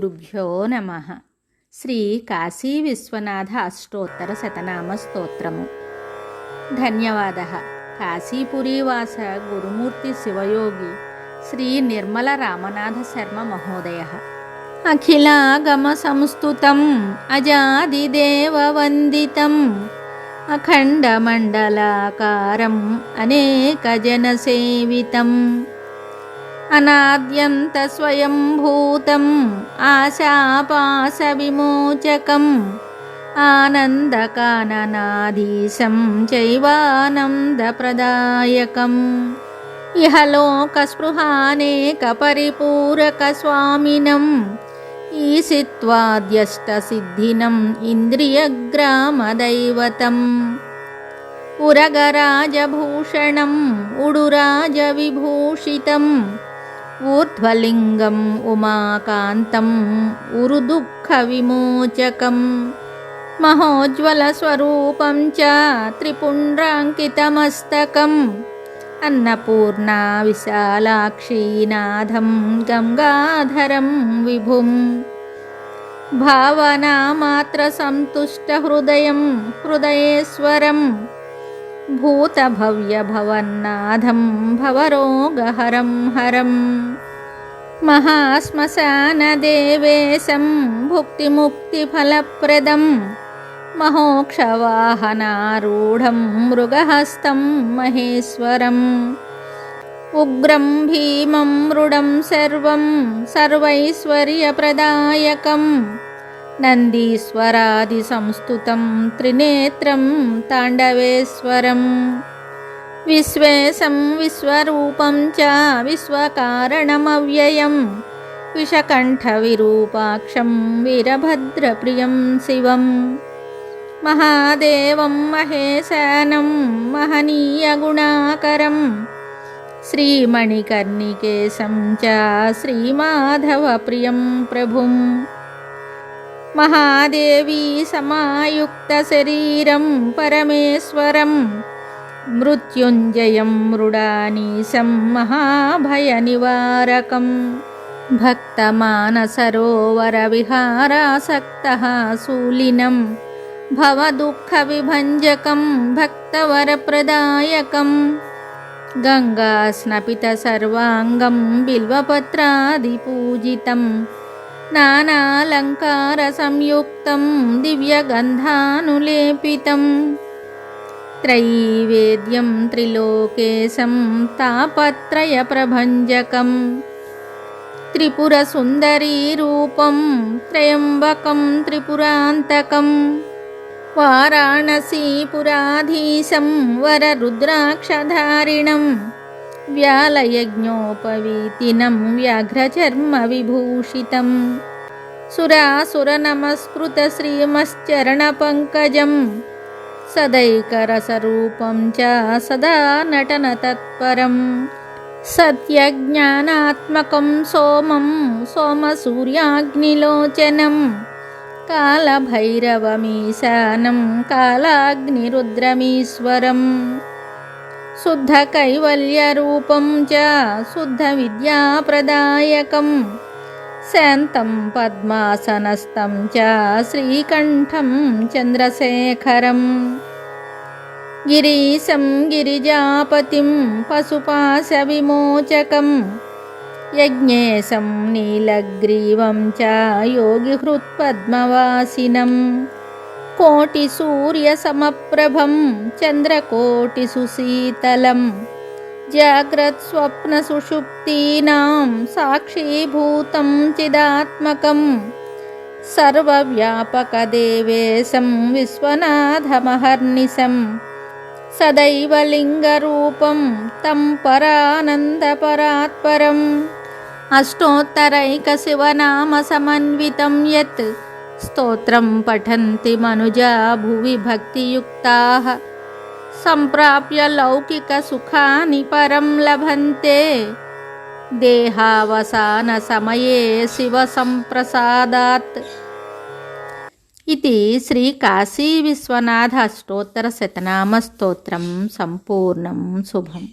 శ్రీగురుభ్యో నమః. శ్రీ కాశీ విశ్వనాథ అష్టోత్తర శతనామ స్తోత్రము. ధన్యవాదః. కాశీపురీవాస గురుమూర్తి శివయోగి శ్రీ నిర్మల రామనాథ శర్మ మహోదయః. అఖిలాగమ సంస్తుతం అజాదిదేవ వందితం అఖండమండలాకారం అనేకజన సేవితం అనాద్యంత స్వయంభూతం ఆశాపాస విమోచకం ఆనందకాననాధీశం చైవానందప్రదాయకం ఇహలోకస్పృహానేక పరిపూరక స్వామినం ఈసిత్వాద్యష్టసిద్ధినం ఇంద్రియగ్రామదైవతం ఉరగరాజభూషణం ఉడురాజవిభూషితం ఊర్ధ్వలింగం ఉమాకాంతం ఉరుదుఃఖవిమోచకం మహోజ్వలస్వరూపం చ త్రిపుండ్రాంకితమస్తకం అన్నపూర్ణా విశాలాక్షీనాథం గంగాధరం విభుం భావనామాత్ర సంతుష్టహృదయం హృదయేశ్వరం భూతభవ్యభవన్నాథం భవరోగహరం హరం మహాశ్మశానదేవేశం భుక్తిముక్తిఫలప్రదం మహోక్షవాహనారూఢం మృగహస్తం మహేశ్వరం ఉగ్రం భీమం మృడం సర్వం సర్వైశ్వర్యప్రదాయకం నందీశ్వరాదిసంస్తుతం త్రినేత్రం తాండవేశ్వరం విశ్వేశం విశ్వరూపం చ విశ్వకారణమవ్యయం విషకంఠవిరూపాక్షం వీరభద్రప్రియం శివం మహాదేవం మహేశానం మహనీయగుణాకరం శ్రీమణికర్ణికేశం చ శ్రీమాధవప్రియం ప్రభుం మహాదేవీ సమాయుక్తశరీరం పరమేశ్వరం మృత్యుంజయం మృడానీశం మహాభయనివారకం భక్తమానసరోవరవిహారాసక్తః శూలినం భవదుఃఖవిభంజకం భక్తవరప్రదాయకం గంగాస్నపితసర్వాంగం బిల్వపత్రాదిపూజితం నానాలంకారసంయుక్తం దివ్యగంధానులేపితం త్రైవేద్యం త్రిలోకేశం తాపత్రయప్రభంజకం త్రిపురసుందరీరూపం త్రయంబకం త్రిపురాంతకం వారాణసీపురాధీశం వరరుద్రాక్షధారిణం వ్యాలయజ్ఞోపవీతినం వ్యాఘ్రచర్మవిభూషితం సురాసురనమస్కృత శ్రీమశ్చరణపంకజం సదైకరసరూపం చ సదా నటనతత్పరం సత్యజ్ఞానాత్మకం సోమం సోమసూర్యాగ్నిలోచనం కాలభైరవమీశానం కాలాగ్నిరుద్రమీశ్వరం శుద్ధకైవల్యరూపం చ శుద్ధవిద్యాప్రదాయకం శాంతం పద్మాసనస్థం చ శ్రీకంఠం చంద్రశేఖరం గిరీశం గిరిజాపతిం పశుపాశవిమోచకం యజ్ఞేశం నీలగ్రీవం చ యోగిహృత్పద్మవాసినం కోటిసూర్యసమప్రభం చంద్రకోటిసుశీతలం జాగ్రత్స్వప్నసుషుప్తీనాం సాక్షీభూతం చిదాత్మకం సర్వవ్యాపకదేవేశం విశ్వనాథమహర్నిశం సదైవ లింగరూపం తం పరానందపరాత్పరం అష్టోత్తరైకశివనామసమన్వితం యత్ స్తోత్రం పఠంతి మనుజా భువి భక్తియుక్తాః సంప్రాప్య లౌకికసుఖాని పరం లభంతే దేహావసాన సమయే శివ సంప్రసాదాత్. ఇది శ్రీ కాశీ విశ్వనాథ అష్టోత్తర శతనామ స్తోత్రం సంపూర్ణం శుభం.